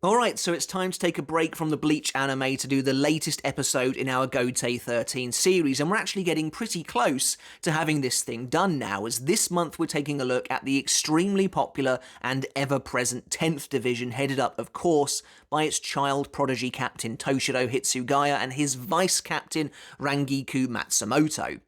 Alright, so it's time to take a break from the Bleach anime to do the latest episode in our Gotei 13 series, and we're actually getting pretty close to having this thing done now, as this month we're taking a look at the extremely popular and ever-present 10th Division, headed up, of course, by its child prodigy captain Toshiro Hitsugaya and his vice-captain Rangiku Matsumoto.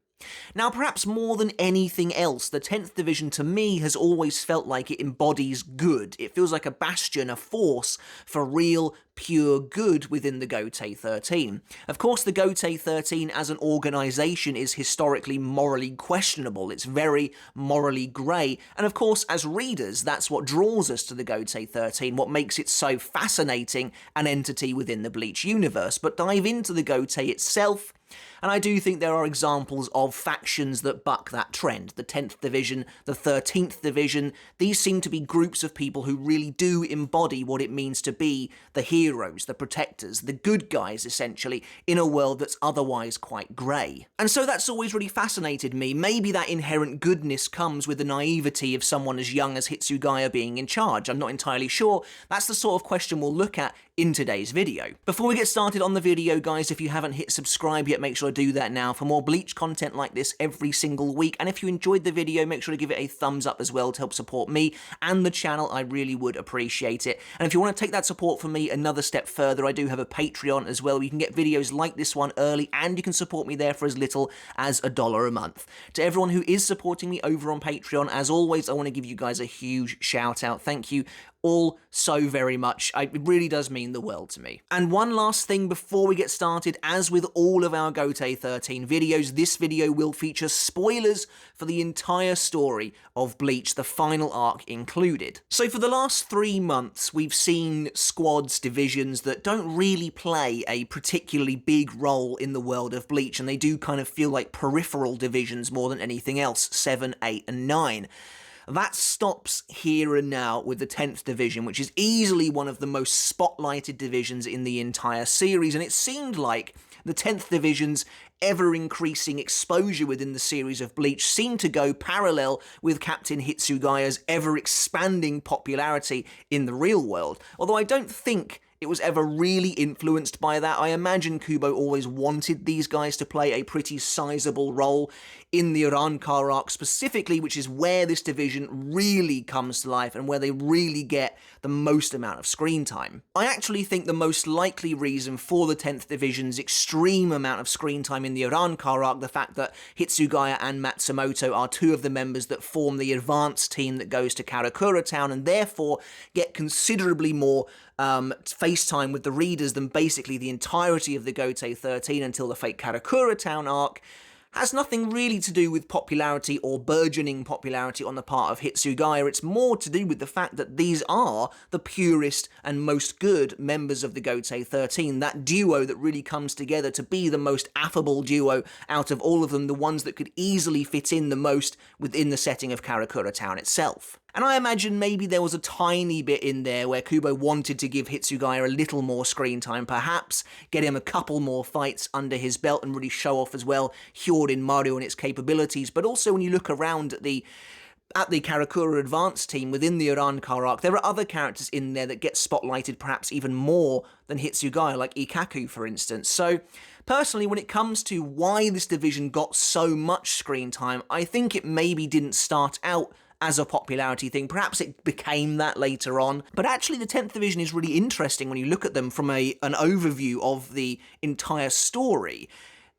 Now, perhaps more than anything else, the 10th Division to me has always felt like it embodies good. It feels like a bastion, a force for real, pure good within the Gotei 13. Of course, the Gotei 13 as an organisation is historically morally questionable. It's very morally grey, and of course, as readers, that's what draws us to the Gotei 13, what makes it so fascinating an entity within the Bleach universe. But dive into the Gotei itself, and I do think there are examples of factions that buck that trend. The 10th Division, the 13th Division, these seem to be groups of people who really do embody what it means to be the heroes, the protectors, the good guys, essentially, in a world that's otherwise quite grey. And so that's always really fascinated me. Maybe that inherent goodness comes with the naivety of someone as young as Hitsugaya being in charge. I'm not entirely sure. That's the sort of question we'll look at in today's video. Before we get started on the video, guys, if you haven't hit subscribe yet, make sure to do that now for more Bleach content like this every single week. And if you enjoyed the video, make sure to give it a thumbs up as well to help support me and the channel. I really would appreciate it. And if you want to take that support from me another step further, I do have a Patreon as well. You can get videos like this one early, and you can support me there for as little as $1 a month. To everyone who is supporting me over on Patreon, as always, I want to give you guys a huge shout out. Thank you all so very much. It really does mean the world to me. And one last thing before we get started, as with all of our Gotei 13 videos, this video will feature spoilers for the entire story of Bleach, the final arc included. So for the last 3 months, we've seen squads, divisions that don't really play a particularly big role in the world of Bleach, and they do kind of feel like peripheral divisions more than anything else, 7, 8, and 9. That stops here and now with the 10th Division, which is easily one of the most spotlighted divisions in the entire series, and it seemed like the 10th Division's ever-increasing exposure within the series of Bleach seemed to go parallel with Captain Hitsugaya's ever-expanding popularity in the real world, although I don't think it was ever really influenced by that. I imagine Kubo always wanted these guys to play a pretty sizable role in the Arrancar Arc specifically, which is where this division really comes to life and where they really get the most amount of screen time. I actually think the most likely reason for the 10th Division's extreme amount of screen time in the Arrancar Arc, the fact that Hitsugaya and Matsumoto are two of the members that form the advanced team that goes to Karakura Town and therefore get considerably more face time with the readers than basically the entirety of the Gotei 13 until the Fate Karakura Town arc, has nothing really to do with popularity or burgeoning popularity on the part of Hitsugaya. It's more to do with the fact that these are the purest and most good members of the Gotei 13, that duo that really comes together to be the most affable duo out of all of them, the ones that could easily fit in the most within the setting of Karakura Town itself. And I imagine maybe there was a tiny bit in there where Kubo wanted to give Hitsugaya a little more screen time, perhaps get him a couple more fights under his belt and really show off as well Hyorin Maru and its capabilities. But also when you look around at the Karakura Advance team within the Arrancar Arc, there are other characters in there that get spotlighted perhaps even more than Hitsugaya, like Ikkaku for instance. So personally, when it comes to why this division got so much screen time, I think it maybe didn't start out as a popularity thing. Perhaps it became that later on. But actually the 10th Division is really interesting when you look at them from an overview of the entire story.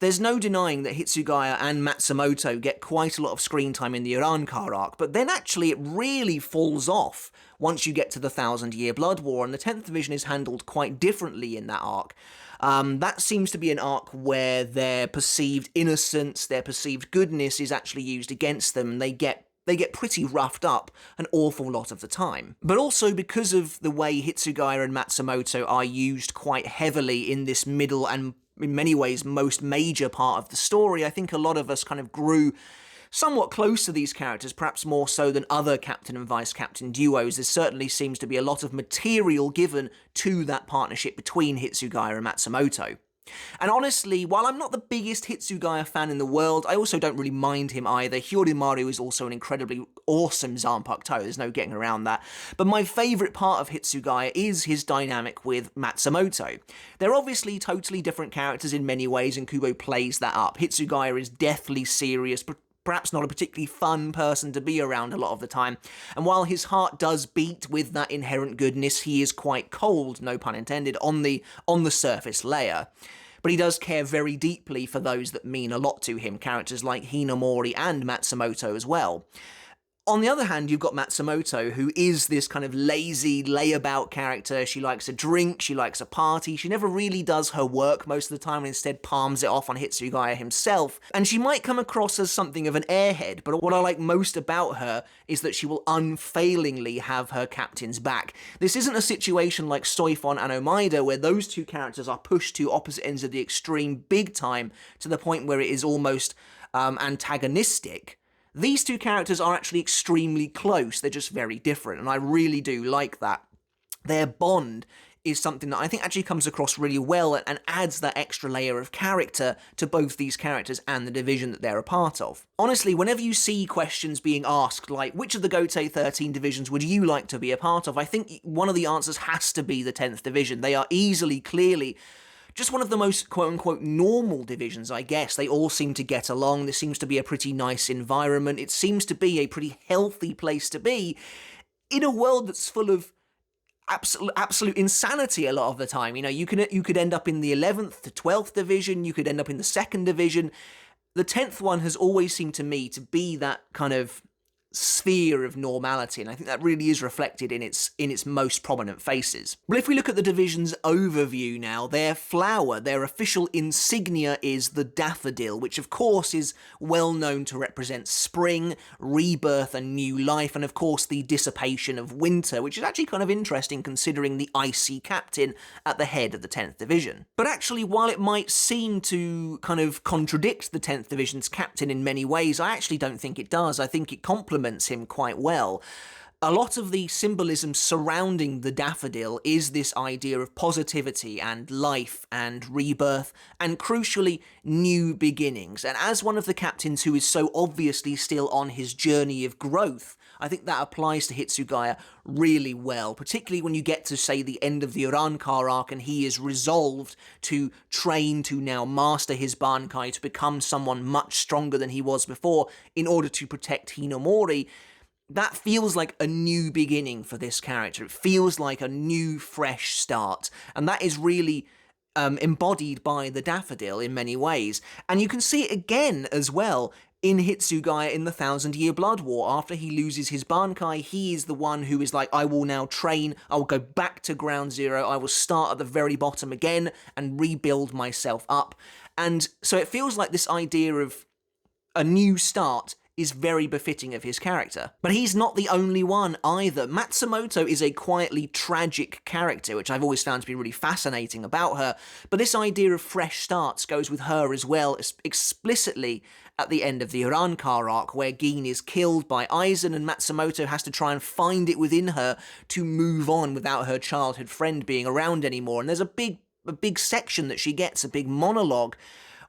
There's no denying that Hitsugaya and Matsumoto get quite a lot of screen time in the Arrancar Arc, but then actually it really falls off once you get to the 1,000-Year Blood War, and the 10th Division is handled quite differently in that arc. That seems to be an arc where their perceived innocence, their perceived goodness is actually used against them, and they get pretty roughed up an awful lot of the time. But also because of the way Hitsugaya and Matsumoto are used quite heavily in this middle and in many ways most major part of the story, I think a lot of us kind of grew somewhat close to these characters, perhaps more so than other captain and vice captain duos. There certainly seems to be a lot of material given to that partnership between Hitsugaya and Matsumoto. And honestly, while I'm not the biggest Hitsugaya fan in the world, I also don't really mind him either. Hyorimaru is also an incredibly awesome Zanpakuto, there's no getting around that. But my favourite part of Hitsugaya is his dynamic with Matsumoto. They're obviously totally different characters in many ways, and Kubo plays that up. Hitsugaya is deathly serious, perhaps not a particularly fun person to be around a lot of the time, and while his heart does beat with that inherent goodness, he is quite cold, no pun intended, on the surface layer. But he does care very deeply for those that mean a lot to him, characters like Hinamori and Matsumoto as well. On the other hand, you've got Matsumoto, who is this kind of lazy, layabout character. She likes a drink, she likes a party, she never really does her work most of the time and instead palms it off on Hitsugaya himself. And she might come across as something of an airhead, but what I like most about her is that she will unfailingly have her captain's back. This isn't a situation like Soifon and Omaida, where those two characters are pushed to opposite ends of the extreme big time to the point where it is almost antagonistic. These two characters are actually extremely close, they're just very different, and I really do like that. Their bond is something that I think actually comes across really well and adds that extra layer of character to both these characters and the division that they're a part of. Honestly, whenever you see questions being asked, like, which of the Gotei 13 divisions would you like to be a part of, I think one of the answers has to be the 10th division. They are easily, clearly, just one of the most quote-unquote normal divisions, I guess. They all seem to get along, there seems to be a pretty nice environment, it seems to be a pretty healthy place to be, in a world that's full of absolute insanity a lot of the time. You know, you could end up in the 11th to 12th division, you could end up in the 2nd division. The 10th one has always seemed to me to be that kind of sphere of normality, and I think that really is reflected in its most prominent faces. But if we look at the division's overview now, their flower, their official insignia is the daffodil, which of course is well known to represent spring, rebirth and new life, and of course the dissipation of winter, which is actually kind of interesting considering the icy captain at the head of the 10th division. But actually, while it might seem to kind of contradict the 10th division's captain in many ways, I actually don't think it does. I think it complements him quite well. A lot of the symbolism surrounding the daffodil is this idea of positivity and life and rebirth and, crucially, new beginnings. And as one of the captains who is so obviously still on his journey of growth, I think that applies to Hitsugaya really well, particularly when you get to, say, the end of the Arrancar arc and he is resolved to train to now master his bankai, to become someone much stronger than he was before in order to protect Hinamori. That feels like a new beginning for this character. It feels like a new, fresh start, and that is really embodied by the daffodil in many ways. And you can see it again as well in Hitsugaya in the 1,000-Year Blood War. After he loses his bankai, he is the one who is like, I will now train, I will go back to ground zero, I will start at the very bottom again and rebuild myself up. And so it feels like this idea of a new start is very befitting of his character. But he's not the only one either. Matsumoto is a quietly tragic character, which I've always found to be really fascinating about her, but this idea of fresh starts goes with her as well, explicitly at the end of the Arrancar arc, where Gin is killed by Aizen and Matsumoto has to try and find it within her to move on without her childhood friend being around anymore. And there's a big section that she gets, a big monologue,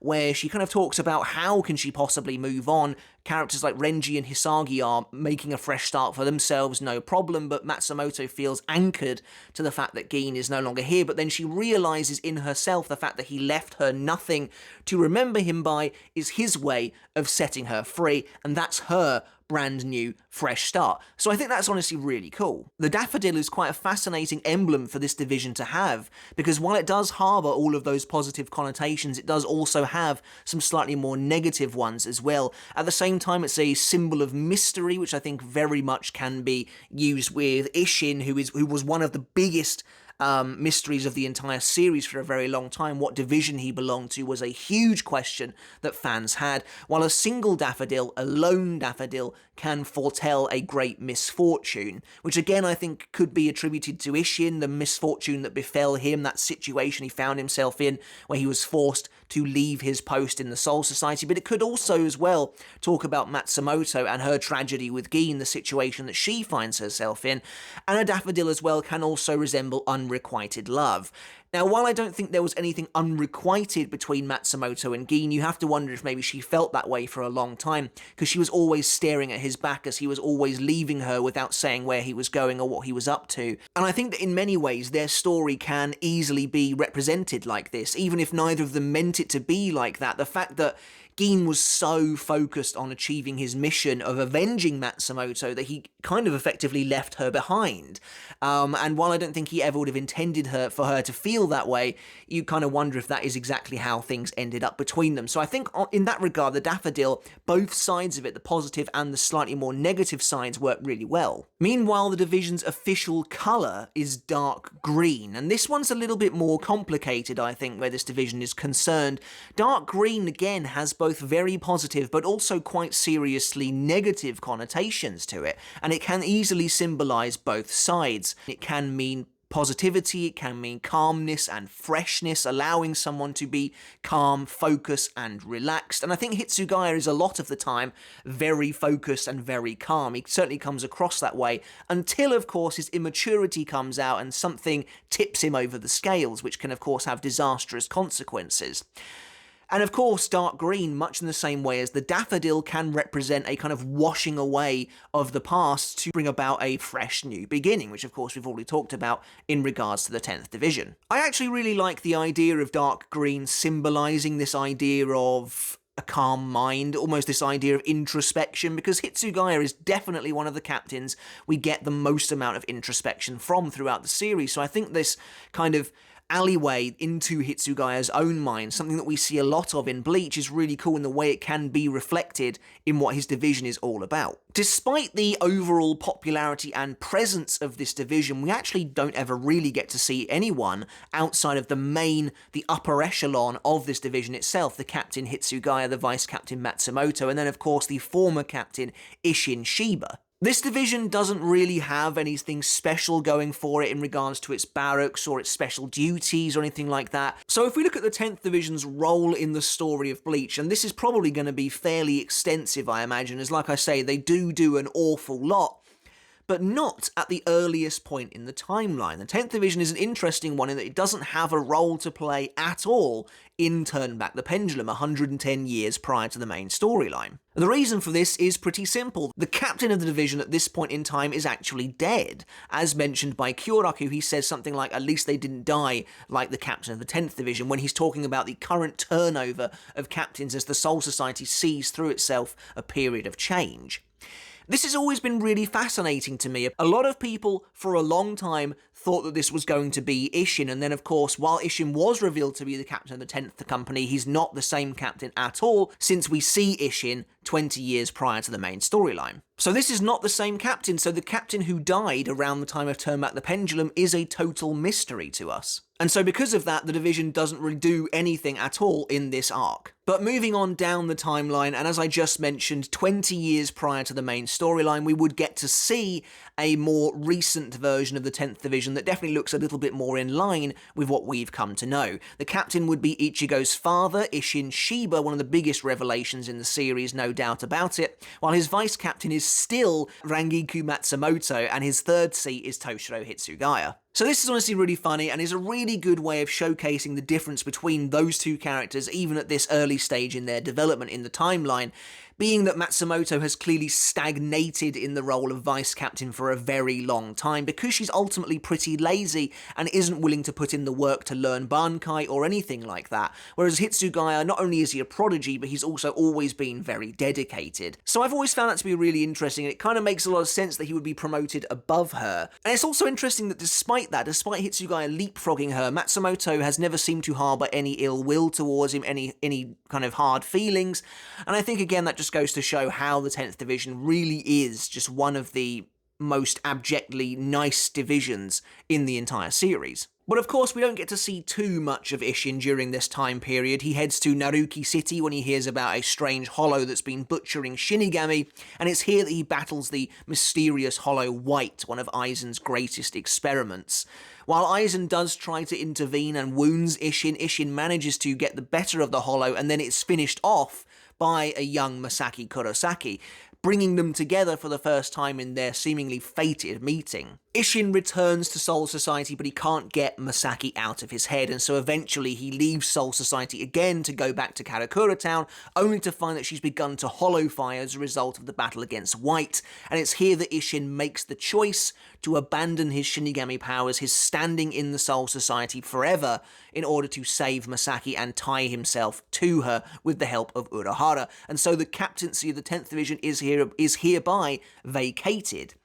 where she kind of talks about how can she possibly move on. Characters like Renji and Hisagi are making a fresh start for themselves, no problem, but Matsumoto feels anchored to the fact that Gin is no longer here, but then she realises in herself the fact that he left her nothing to remember him by is his way of setting her free, and that's her brand new, fresh start. So I think that's honestly really cool. The daffodil is quite a fascinating emblem for this division to have, because while it does harbour all of those positive connotations, it does also have some slightly more negative ones as well. At the same time, it's a symbol of mystery, which I think very much can be used with Isshin, who was one of the biggest mysteries of the entire series for a very long time. What division he belonged to was a huge question that fans had, while a single daffodil, a lone daffodil, can foretell a great misfortune, which again I think could be attributed to Isshin, the misfortune that befell him, that situation he found himself in where he was forced to leave his post in the Soul Society, but it could also as well talk about Matsumoto and her tragedy with Gin, the situation that she finds herself in, and a daffodil as well can also resemble unrequited love. Now, while I don't think there was anything unrequited between Matsumoto and Gin, you have to wonder if maybe she felt that way for a long time, because she was always staring at his back as he was always leaving her without saying where he was going or what he was up to. And I think that in many ways, their story can easily be represented like this, even if neither of them meant it to be like that. The fact that Gin was so focused on achieving his mission of avenging Matsumoto that he kind of effectively left her behind. And while I don't think he ever would have intended for her to feel that way, you kind of wonder if that is exactly how things ended up between them. So I think in that regard, the Daffodil, both sides of it, the positive and the slightly more negative sides, work really well. Meanwhile, the division's official colour is dark green, and this one's a little bit more complicated, I think, where this division is concerned. Dark green, again, has both very positive but also quite seriously negative connotations to it, and it can easily symbolise both sides. It can mean positivity, it can mean calmness and freshness, allowing someone to be calm, focused, and relaxed. And I think Hitsugaya is a lot of the time very focused and very calm. He certainly comes across that way, until, of course, his immaturity comes out and something tips him over the scales, which can, of course, have disastrous consequences. And of course, dark green, much in the same way as the daffodil, can represent a kind of washing away of the past to bring about a fresh new beginning, which of course we've already talked about in regards to the 10th Division. I actually really like the idea of dark green symbolising this idea of a calm mind, almost this idea of introspection, because Hitsugaya is definitely one of the captains we get the most amount of introspection from throughout the series. So I think this kind of alleyway into Hitsugaya's own mind, something that we see a lot of in Bleach, is really cool in the way it can be reflected in what his division is all about. Despite the overall popularity and presence of this division, we actually don't ever really get to see anyone outside of the upper echelon of this division itself, the captain Hitsugaya, the vice captain Matsumoto, and then of course the former captain Isshin Shiba. This division doesn't really have anything special going for it in regards to its barracks or its special duties or anything like that. So if we look at the 10th Division's role in the story of Bleach, and this is probably going to be fairly extensive, I imagine, as like I say, they do an awful lot, but not at the earliest point in the timeline. The 10th Division is an interesting one in that it doesn't have a role to play at all in Turn Back the Pendulum, 110 years prior to the main storyline. The reason for this is pretty simple. The captain of the division at this point in time is actually dead. As mentioned by Kyoraku, he says something like, at least they didn't die like the captain of the 10th Division, when he's talking about the current turnover of captains as the Soul Society sees through itself a period of change. This has always been really fascinating to me. A lot of people, for a long time, thought that this was going to be Isshin, and then of course, while Isshin was revealed to be the captain of the 10th Company, he's not the same captain at all, since we see Isshin 20 years prior to the main storyline. So this is not the same captain, so the captain who died around the time of Turn Back the Pendulum is a total mystery to us. And so because of that, the division doesn't really do anything at all in this arc. But moving on down the timeline, and as I just mentioned, 20 years prior to the main storyline, we would get to see a more recent version of the 10th Division that definitely looks a little bit more in line with what we've come to know. The captain would be Ichigo's father, Isshin Shiba, one of the biggest revelations in the series, no doubt about it, while his vice captain is still Rangiku Matsumoto, and his third seat is Toshiro Hitsugaya. So this is honestly really funny, and is a really good way of showcasing the difference between those two characters, even at this early stage in their development in the timeline, being that Matsumoto has clearly stagnated in the role of vice captain for a very long time, because she's ultimately pretty lazy and isn't willing to put in the work to learn bankai or anything like that, whereas Hitsugaya, not only is he a prodigy, but he's also always been very dedicated. So I've always found that to be really interesting, and it kind of makes a lot of sense that he would be promoted above her. And it's also interesting that despite Hitsugaya leapfrogging her, Matsumoto has never seemed to harbour any ill will towards him, any kind of hard feelings, and I think again that just goes to show how the 10th Division really is just one of the most abjectly nice divisions in the entire series. But of course, we don't get to see too much of Isshin during this time period. He heads to Naruki City when he hears about a strange hollow that's been butchering Shinigami, and it's here that he battles the mysterious Hollow White, one of Aizen's greatest experiments. While Aizen does try to intervene and wounds Isshin, Isshin manages to get the better of the hollow, and then it's finished off by a young Masaki Kurosaki. bringing them together for the first time in their seemingly fated meeting. Isshin returns to Soul Society, but he can't get Masaki out of his head, and so eventually he leaves Soul Society again to go back to Karakura Town, only to find that she's begun to hollow fire as a result of the battle against White, and it's here that Isshin makes the choice to abandon his Shinigami powers, his standing in the Soul Society forever, in order to save Masaki and tie himself to her with the help of Urahara, and so the captaincy of the 10th Division is hereby vacated.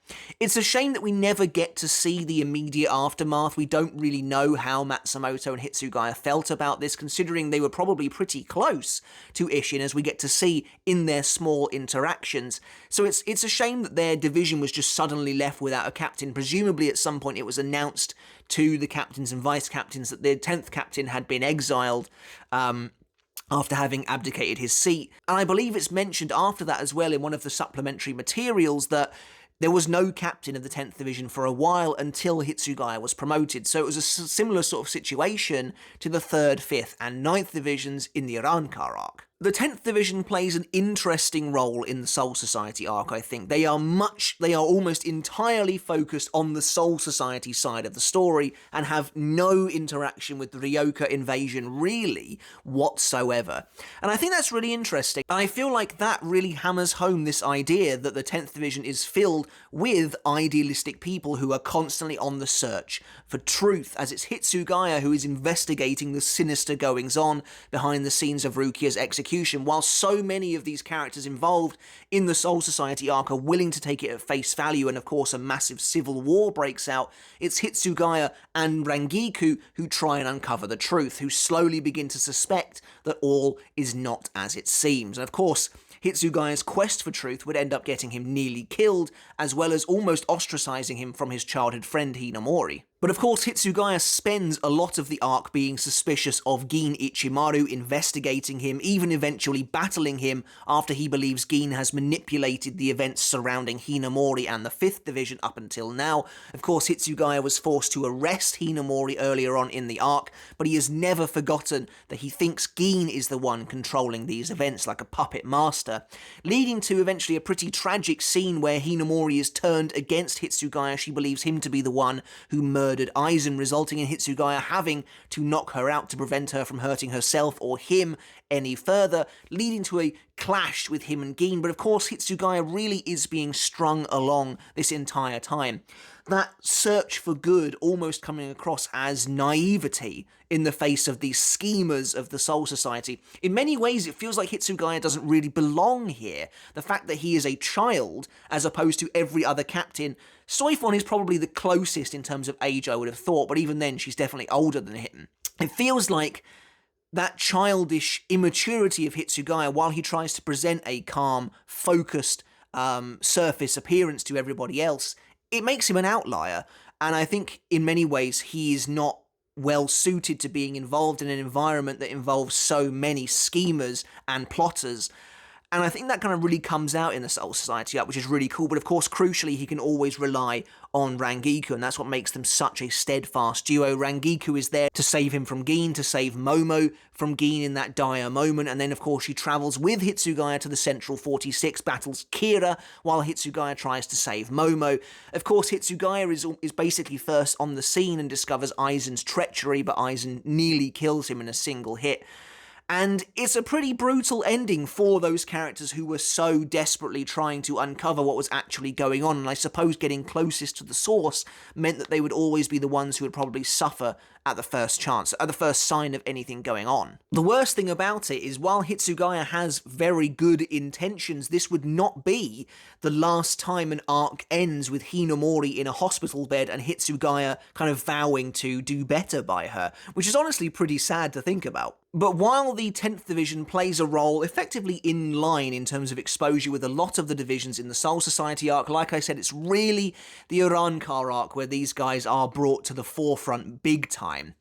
It's a shame that we never get to see the immediate aftermath. We don't really know how Matsumoto and Hitsugaya felt about this, considering they were probably pretty close to Isshin, as we get to see in their small interactions. So it's a shame that their division was just suddenly left without a captain. Presumably at some point it was announced to the captains and vice-captains that their 10th captain had been exiled, after having abdicated his seat. And I believe it's mentioned after that as well in one of the supplementary materials that there was no captain of the 10th Division for a while until Hitsugaya was promoted, so it was a similar sort of situation to the 3rd, 5th and 9th Divisions in the Arrancar Arc. The 10th Division plays an interesting role in the Soul Society arc, I think. They are almost entirely focused on the Soul Society side of the story and have no interaction with the Ryoka invasion, really, whatsoever. And I think that's really interesting. And I feel like that really hammers home this idea that the 10th Division is filled with idealistic people who are constantly on the search for truth, as it's Hitsugaya who is investigating the sinister goings-on behind the scenes of Rukia's execution, while so many of these characters involved in the Soul Society arc are willing to take it at face value, and of course a massive civil war breaks out. It's Hitsugaya and Rangiku who try and uncover the truth, who slowly begin to suspect that all is not as it seems. And of course, Hitsugaya's quest for truth would end up getting him nearly killed, as well as almost ostracizing him from his childhood friend Hinamori. But of course, Hitsugaya spends a lot of the arc being suspicious of Gin Ichimaru, investigating him, even eventually battling him after he believes Gin has manipulated the events surrounding Hinamori and the 5th Division up until now. Of course, Hitsugaya was forced to arrest Hinamori earlier on in the arc, but he has never forgotten that he thinks Gin is the one controlling these events like a puppet master, leading to eventually a pretty tragic scene where Hinamori is turned against Hitsugaya. She believes him to be the one who murdered Aizen, resulting in Hitsugaya having to knock her out to prevent her from hurting herself or him any further, leading to a clash with him and Gin. But of course, Hitsugaya really is being strung along this entire time. That search for good almost coming across as naivety in the face of these schemers of the Soul Society. In many ways, it feels like Hitsugaya doesn't really belong here. The fact that he is a child, as opposed to every other captain. Soifon is probably the closest in terms of age, I would have thought, but even then, she's definitely older than him. It feels like that childish immaturity of Hitsugaya, while he tries to present a calm, focused surface appearance to everybody else, it makes him an outlier, and I think in many ways he is not well suited to being involved in an environment that involves so many schemers and plotters. And I think that kind of really comes out in the Soul Society arc, which is really cool. But of course, crucially, he can always rely on Rangiku, and that's what makes them such a steadfast duo. Rangiku is there to save him from Gin, to save Momo from Gin in that dire moment. And then, of course, she travels with Hitsugaya to the Central 46, battles Kira, while Hitsugaya tries to save Momo. Of course, Hitsugaya is basically first on the scene and discovers Aizen's treachery, but Aizen nearly kills him in a single hit. And it's a pretty brutal ending for those characters who were so desperately trying to uncover what was actually going on, and I suppose getting closest to the source meant that they would always be the ones who would probably suffer at the first chance, at the first sign of anything going on. The worst thing about it is, while Hitsugaya has very good intentions, this would not be the last time an arc ends with Hinamori in a hospital bed and Hitsugaya kind of vowing to do better by her, which is honestly pretty sad to think about. But while the 10th Division plays a role effectively in line in terms of exposure with a lot of the divisions in the Soul Society arc, like I said, it's really the Arrancar arc where these guys are brought to the forefront big time.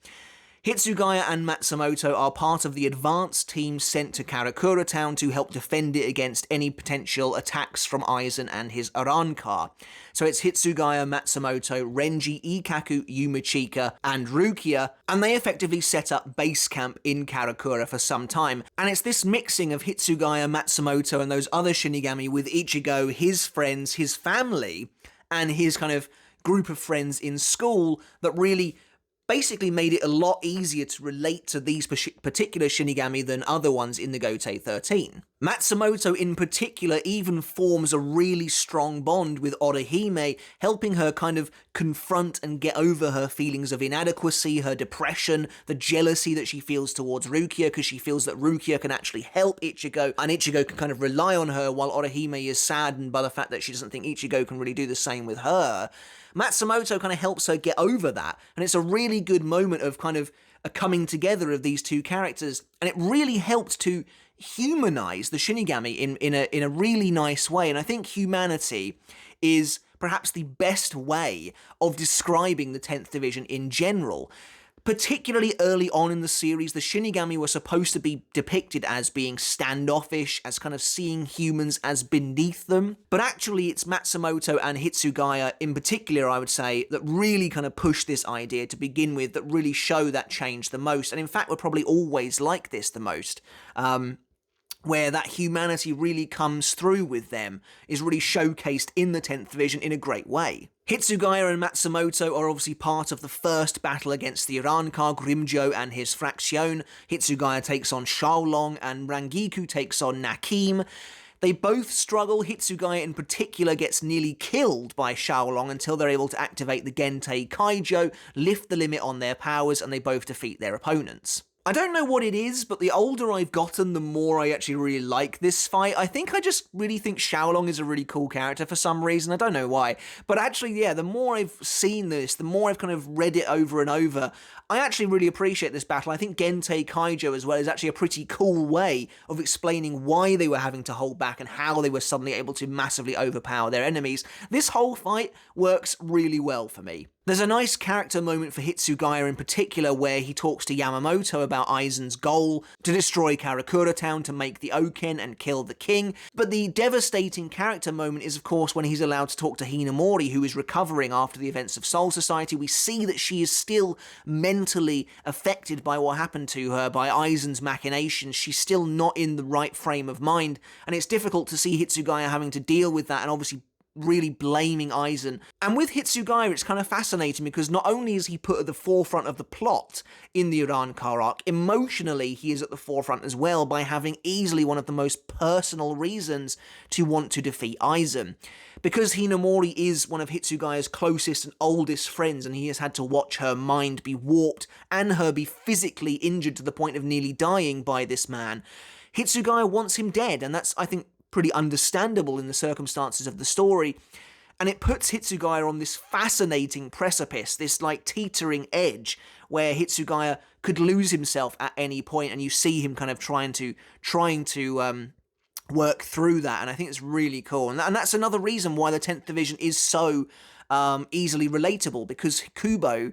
Hitsugaya and Matsumoto are part of the advance team sent to Karakura Town to help defend it against any potential attacks from Aizen and his Arrancar. So it's Hitsugaya, Matsumoto, Renji, Ikaku, Yumichika, and Rukia, and they effectively set up base camp in Karakura for some time. And it's this mixing of Hitsugaya, Matsumoto, and those other Shinigami with Ichigo, his friends, his family, and his kind of group of friends in school that really basically made it a lot easier to relate to these particular Shinigami than other ones in the Gotei 13. Matsumoto in particular even forms a really strong bond with Orihime, helping her kind of confront and get over her feelings of inadequacy, her depression, the jealousy that she feels towards Rukia, because she feels that Rukia can actually help Ichigo, and Ichigo can kind of rely on her, while Orihime is saddened by the fact that she doesn't think Ichigo can really do the same with her. Matsumoto kind of helps her get over that, and it's a really good moment of kind of a coming together of these two characters, and it really helped to humanize the Shinigami in a really nice way. And I think humanity is perhaps the best way of describing the 10th Division in general. Particularly early on in the series, the Shinigami were supposed to be depicted as being standoffish, as kind of seeing humans as beneath them. But actually, it's Matsumoto and Hitsugaya in particular, I would say, that really kind of push this idea to begin with, that really show that change the most. And in fact, we're probably always like this the most. Where that humanity really comes through with them, is really showcased in the 10th Division in a great way. Hitsugaya and Matsumoto are obviously part of the first battle against the Arrancar, Grimmjow and his Fraction. Hitsugaya takes on Xiaolong and Rangiku takes on Nakim. They both struggle. Hitsugaya in particular gets nearly killed by Xiaolong until they're able to activate the Gentei Kaijo, lift the limit on their powers, and they both defeat their opponents. I don't know what it is, but the older I've gotten, the more I actually really like this fight. I just really think Xiaolong is a really cool character for some reason. I don't know why. But actually, yeah, the more I've seen this, the more I've kind of read it over and over, I actually really appreciate this battle. I think Gentei Kaijo as well is actually a pretty cool way of explaining why they were having to hold back and how they were suddenly able to massively overpower their enemies. This whole fight works really well for me. There's a nice character moment for Hitsugaya in particular where he talks to Yamamoto about Aizen's goal to destroy Karakura Town to make the Oken and kill the king, but the devastating character moment is of course when he's allowed to talk to Hinamori, who is recovering after the events of Soul Society. We see that she is still mentally affected by what happened to her, by Aizen's machinations. She's still not in the right frame of mind, and it's difficult to see Hitsugaya having to deal with that and obviously really blaming Aizen. And with Hitsugaya, it's kind of fascinating because not only is he put at the forefront of the plot in the Arrancar arc, emotionally he is at the forefront as well by having easily one of the most personal reasons to want to defeat Aizen. Because Hinamori is one of Hitsugaya's closest and oldest friends, and he has had to watch her mind be warped and her be physically injured to the point of nearly dying by this man, Hitsugaya wants him dead, and that's, I think, pretty understandable in the circumstances of the story, and it puts Hitsugaya on this fascinating precipice, this like teetering edge, where Hitsugaya could lose himself at any point, and you see him kind of trying to work through that, and I think it's really cool, and that's another reason why the 10th Division is so easily relatable, because Kubo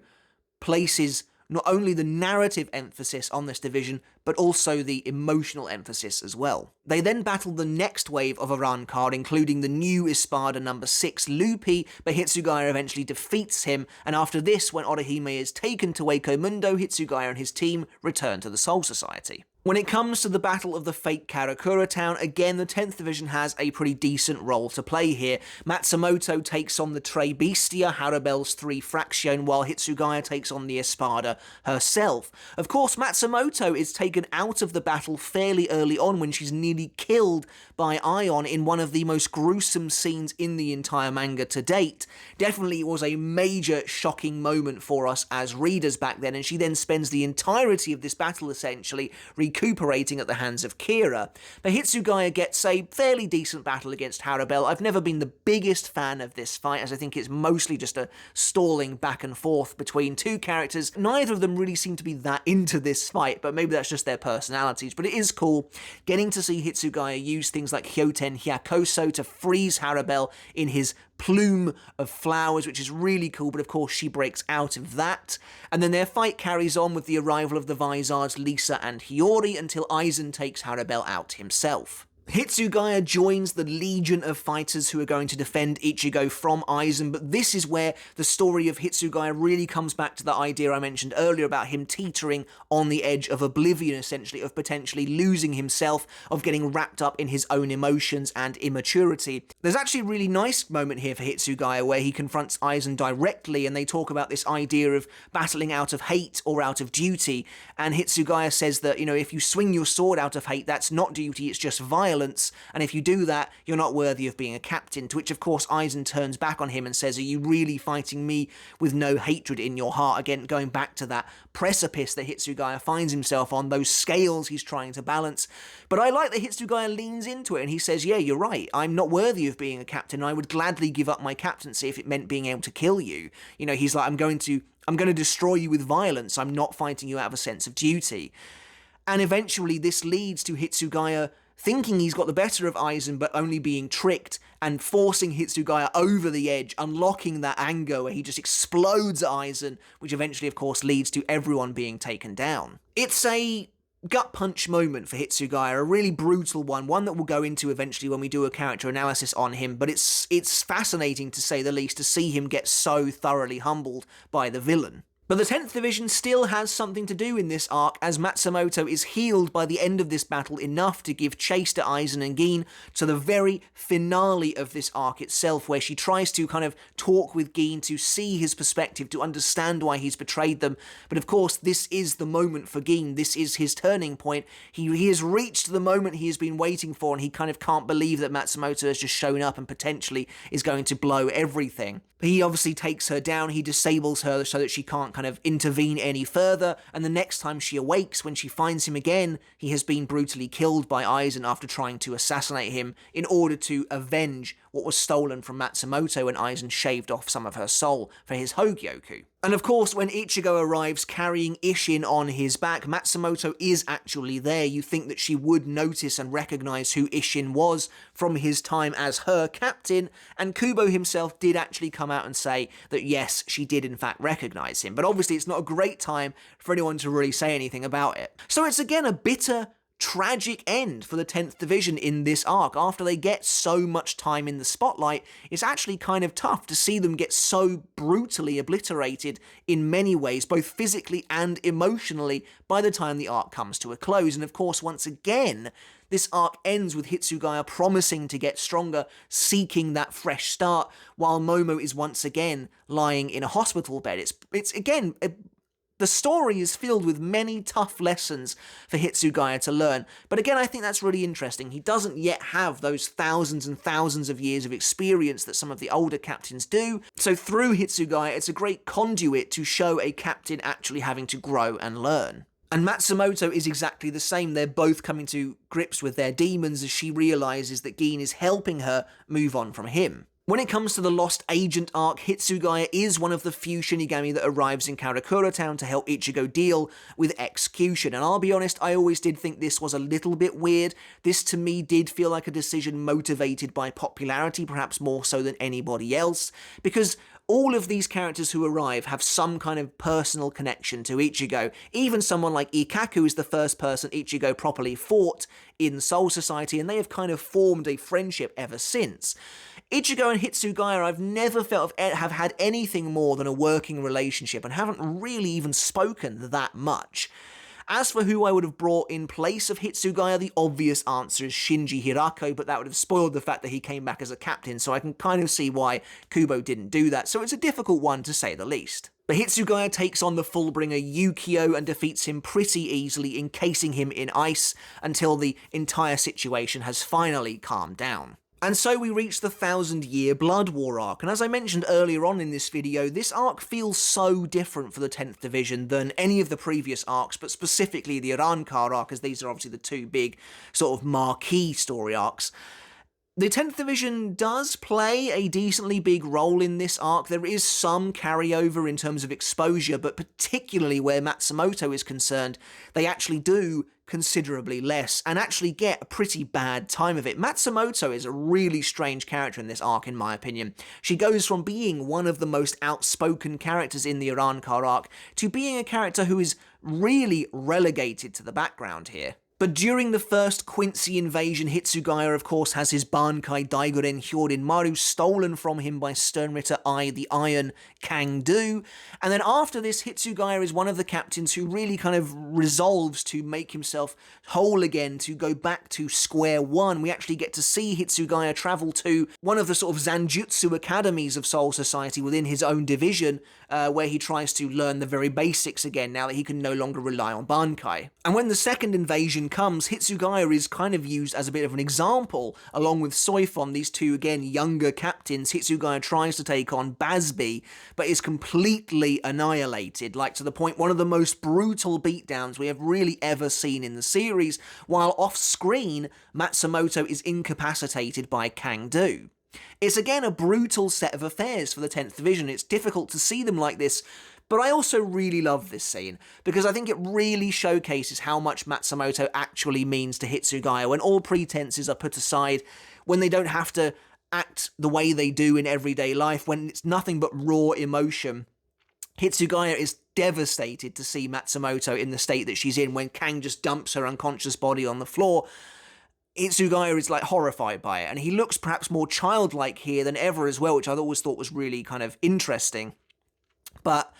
places not only the narrative emphasis on this division, but also the emotional emphasis as well. They then battle the next wave of Arrancar, including the new Espada number 6, Lupi, but Hitsugaya eventually defeats him, and after this, when Orihime is taken to Wako Mundo, Hitsugaya and his team return to the Soul Society. When it comes to the Battle of the Fake Karakura Town, again, the 10th Division has a pretty decent role to play here. Matsumoto takes on the Tre Bestia, Harabel's 3 Fraction, while Hitsugaya takes on the Espada herself. Of course, Matsumoto is taken out of the battle fairly early on when she's nearly killed by Ion in one of the most gruesome scenes in the entire manga to date. Definitely was a major shocking moment for us as readers back then, and she then spends the entirety of this battle essentially recuperating at the hands of Kira. But Hitsugaya gets a fairly decent battle against Harabel. I've never been the biggest fan of this fight, as I think it's mostly just a stalling back and forth between two characters. Neither of them really seem to be that into this fight, but maybe that's just their personalities. But it is cool getting to see Hitsugaya use things like Hyoten Hyakoso to freeze Harabel in his plume of flowers, which is really cool, but of course she breaks out of that. And then their fight carries on with the arrival of the Vizards Lisa and Hiyori until Aizen takes Harabel out himself. Hitsugaya joins the legion of fighters who are going to defend Ichigo from Aizen, but this is where the story of Hitsugaya really comes back to the idea I mentioned earlier about him teetering on the edge of oblivion, essentially, of potentially losing himself, of getting wrapped up in his own emotions and immaturity. There's actually a really nice moment here for Hitsugaya where he confronts Aizen directly, and they talk about this idea of battling out of hate or out of duty, and Hitsugaya says that, if you swing your sword out of hate, that's not duty, it's just violence. And if you do that, you're not worthy of being a captain, to which of course Aizen turns back on him and says, are you really fighting me with no hatred in your heart? Again, going back to that precipice that Hitsugaya finds himself on, those scales he's trying to balance. But I like that Hitsugaya leans into it and he says, yeah, you're right, I'm not worthy of being a captain, I would gladly give up my captaincy if it meant being able to kill you. He's like, I'm going to destroy you with violence, I'm not fighting you out of a sense of duty. And eventually this leads to Hitsugaya thinking he's got the better of Aizen, but only being tricked, and forcing Hitsugaya over the edge, unlocking that anger where he just explodes at Aizen, which eventually, of course, leads to everyone being taken down. It's a gut punch moment for Hitsugaya, a really brutal one that we'll go into eventually when we do a character analysis on him, but it's fascinating, to say the least, to see him get so thoroughly humbled by the villain. But the 10th Division still has something to do in this arc, as Matsumoto is healed by the end of this battle enough to give chase to Aizen and Gin to the very finale of this arc itself, where she tries to kind of talk with Gin to see his perspective, to understand why he's betrayed them. But of course, this is the moment for Gin. This is his turning point. He has reached the moment he has been waiting for, and he kind of can't believe that Matsumoto has just shown up and potentially is going to blow everything. He obviously takes her down, he disables her so that she can't kind of intervene any further, and the next time she awakes, when she finds him again, he has been brutally killed by Aizen after trying to assassinate him in order to avenge what was stolen from Matsumoto when Aizen shaved off some of her soul for his Hogyoku. And of course, when Ichigo arrives carrying Isshin on his back, Matsumoto is actually there. You think that she would notice and recognize who Isshin was from his time as her captain, and Kubo himself did actually come out and say that yes, she did in fact recognize him. But obviously it's not a great time for anyone to really say anything about it. So it's again a bitter, tragic end for the 10th Division in this arc. After they get so much time in the spotlight, it's actually kind of tough to see them get so brutally obliterated in many ways, both physically and emotionally, by the time the arc comes to a close. And of course, once again, this arc ends with Hitsugaya promising to get stronger, seeking that fresh start, while Momo is once again lying in a hospital bed. It's again, the story is filled with many tough lessons for Hitsugaya to learn, but again, I think that's really interesting. He doesn't yet have those thousands and thousands of years of experience that some of the older captains do, so through Hitsugaya, it's a great conduit to show a captain actually having to grow and learn. And Matsumoto is exactly the same. They're both coming to grips with their demons as she realizes that Gin is helping her move on from him. When it comes to the Lost Agent arc, Hitsugaya is one of the few Shinigami that arrives in Karakura Town to help Ichigo deal with execution, and I'll be honest, I always did think this was a little bit weird. This to me did feel like a decision motivated by popularity, perhaps more so than anybody else, because all of these characters who arrive have some kind of personal connection to Ichigo. Even someone like Ikkaku is the first person Ichigo properly fought in Soul Society, and they have kind of formed a friendship ever since. Ichigo and Hitsugaya, I've never felt have had anything more than a working relationship and haven't really even spoken that much. As for who I would have brought in place of Hitsugaya, the obvious answer is Shinji Hirako, but that would have spoiled the fact that he came back as a captain, so I can kind of see why Kubo didn't do that, so it's a difficult one to say the least. But Hitsugaya takes on the Fullbringer Yukio and defeats him pretty easily, encasing him in ice until the entire situation has finally calmed down. And so we reach the 1000-year Blood War arc, and as I mentioned earlier on in this video, this arc feels so different for the 10th Division than any of the previous arcs, but specifically the Arrancar arc, as these are obviously the two big sort of marquee story arcs. The 10th Division does play a decently big role in this arc. There is some carryover in terms of exposure, but particularly where Matsumoto is concerned, they actually do considerably less and actually get a pretty bad time of it. Matsumoto is a really strange character in this arc, in my opinion. She goes from being one of the most outspoken characters in the Arrancar arc to being a character who is really relegated to the background here. But during the first Quincy invasion, Hitsugaya, of course, has his bankai Daigoren Hyorin Maru stolen from him by Sternritter I, the Iron Kang-do. And then after this, Hitsugaya is one of the captains who really kind of resolves to make himself whole again, to go back to square one. We actually get to see Hitsugaya travel to one of the sort of Zanjutsu academies of Soul Society within his own division, where he tries to learn the very basics again, now that he can no longer rely on bankai. And when the second invasion comes, Hitsugaya is kind of used as a bit of an example, along with Soifon, these two, again, younger captains. Hitsugaya tries to take on Bazby, but is completely annihilated, like to the point one of the most brutal beatdowns we have really ever seen in the series, while off-screen, Matsumoto is incapacitated by Kang-do. It's again a brutal set of affairs for the 10th Division. It's difficult to see them like this, but I also really love this scene, because I think it really showcases how much Matsumoto actually means to Hitsugaya when all pretenses are put aside, when they don't have to act the way they do in everyday life, when it's nothing but raw emotion. Hitsugaya is devastated to see Matsumoto in the state that she's in when Kang just dumps her unconscious body on the floor. Hitsugaya is like horrified by it, and he looks perhaps more childlike here than ever as well, which I always thought was really kind of interesting. But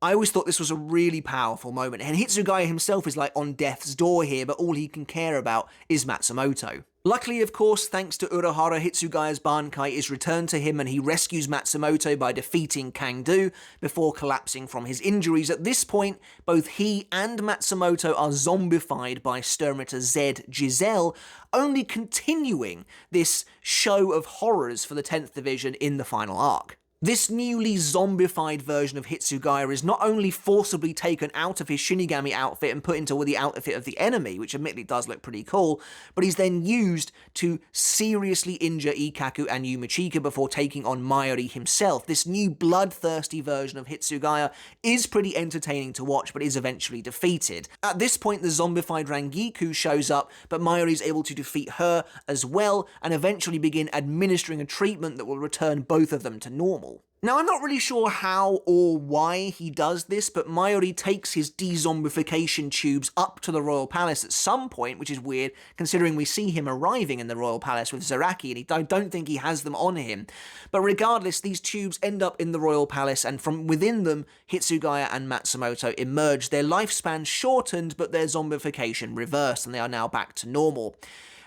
I always thought this was a really powerful moment, and Hitsugaya himself is like on death's door here, but all he can care about is Matsumoto. Luckily, of course, thanks to Urahara, Hitsugaya's bankai is returned to him and he rescues Matsumoto by defeating Kang-do before collapsing from his injuries. At this point, both he and Matsumoto are zombified by Sternritter Z Giselle, only continuing this show of horrors for the 10th Division in the final arc. This newly zombified version of Hitsugaya is not only forcibly taken out of his Shinigami outfit and put into the outfit of the enemy, which admittedly does look pretty cool, but he's then used to seriously injure Ikkaku and Yumichika before taking on Mayuri himself. This new bloodthirsty version of Hitsugaya is pretty entertaining to watch, but is eventually defeated. At this point, the zombified Rangiku shows up, but Mayuri is able to defeat her as well, and eventually begin administering a treatment that will return both of them to normal. Now, I'm not really sure how or why he does this, but Mayuri takes his de-zombification tubes up to the Royal Palace at some point, which is weird, considering we see him arriving in the Royal Palace with Zaraki, and I don't think he has them on him. But regardless, these tubes end up in the Royal Palace, and from within them, Hitsugaya and Matsumoto emerge. Their lifespan shortened, but their zombification reversed, and they are now back to normal.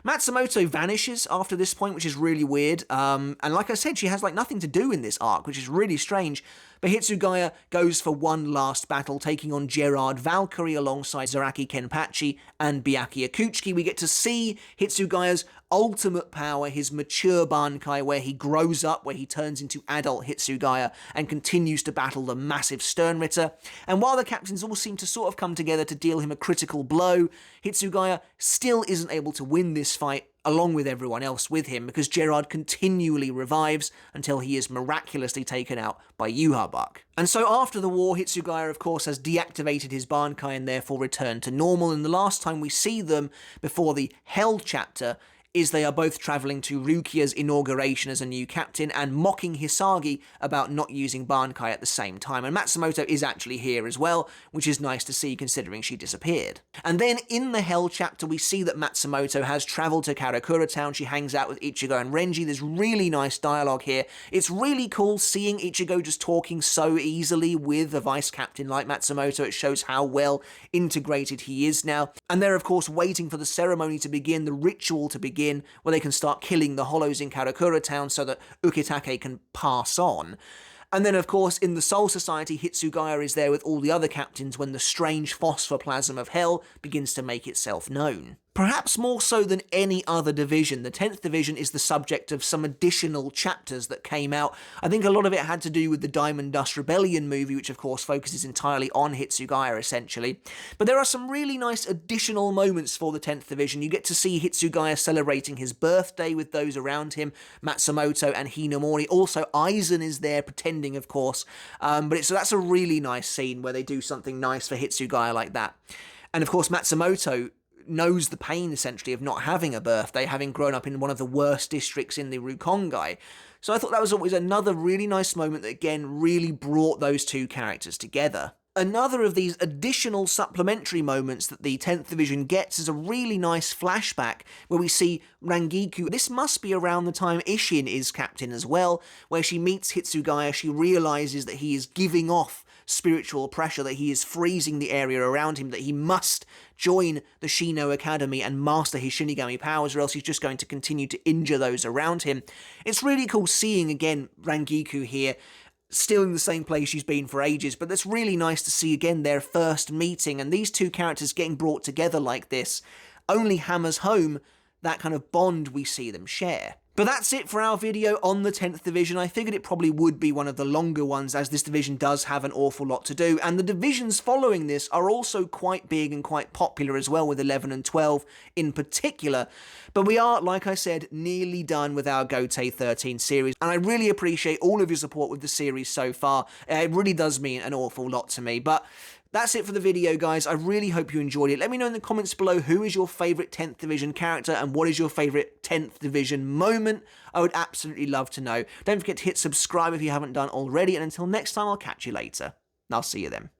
Matsumoto vanishes after this point, which is really weird, and like I said, she has like nothing to do in this arc, which is really strange, but Hitsugaya goes for one last battle, taking on Gerard Valkyrie alongside Zaraki Kenpachi and Byakuya Kuchiki. We get to see Hitsugaya's ultimate power, his mature bankai, where he grows up, where he turns into adult Hitsugaya and continues to battle the massive Sternritter. And while the captains all seem to sort of come together to deal him a critical blow, Hitsugaya still isn't able to win this fight along with everyone else with him, because Gerard continually revives until he is miraculously taken out by Yuhabuk. And so after the war, Hitsugaya, of course, has deactivated his bankai and therefore returned to normal, and the last time we see them before the Hell chapter is they are both travelling to Rukia's inauguration as a new captain and mocking Hisagi about not using bankai at the same time. And Matsumoto is actually here as well, which is nice to see considering she disappeared. And then in the Hell chapter, we see that Matsumoto has travelled to Karakura town. She hangs out with Ichigo and Renji. There's really nice dialogue here. It's really cool seeing Ichigo just talking so easily with a vice captain like Matsumoto. It shows how well integrated he is now. And they're, of course, waiting for the ceremony to begin, the ritual to begin, where they can start killing the hollows in Karakura town so that Ukitake can pass on. And then, of course, in the Soul Society, Hitsugaya is there with all the other captains when the strange phosphoplasm of Hell begins to make itself known. Perhaps more so than any other division, the 10th Division is the subject of some additional chapters that came out. I think a lot of it had to do with the Diamond Dust Rebellion movie, which of course focuses entirely on Hitsugaya, essentially. But there are some really nice additional moments for the 10th Division. You get to see Hitsugaya celebrating his birthday with those around him, Matsumoto and Hinamori. Also, Aizen is there, pretending, of course. So that's a really nice scene where they do something nice for Hitsugaya like that. And of course, Matsumoto knows the pain, essentially, of not having a birthday, having grown up in one of the worst districts in the Rukongai. So I thought that was always another really nice moment that, again, really brought those two characters together. Another of these additional supplementary moments that the 10th Division gets is a really nice flashback where we see Rangiku. This must be around the time Isshin is captain as well, where she meets Hitsugaya. She realizes that he is giving off spiritual pressure, that he is freezing the area around him, that he must join the Shino Academy and master his Shinigami powers, or else he's just going to continue to injure those around him. It's really cool seeing, again, Rangiku here, still in the same place she's been for ages, but it's really nice to see, again, their first meeting, and these two characters getting brought together like this only hammers home that kind of bond we see them share. But that's it for our video on the 10th Division. I figured it probably would be one of the longer ones, as this division does have an awful lot to do, and the divisions following this are also quite big and quite popular as well, with 11 and 12 in particular. But we are, like I said, nearly done with our Gotei 13 series, and I really appreciate all of your support with the series so far. It really does mean an awful lot to me. But that's it for the video, guys. I really hope you enjoyed it. Let me know in the comments below who is your favourite 10th Division character and what is your favourite 10th Division moment. I would absolutely love to know. Don't forget to hit subscribe if you haven't done already, and until next time, I'll catch you later. I'll see you then.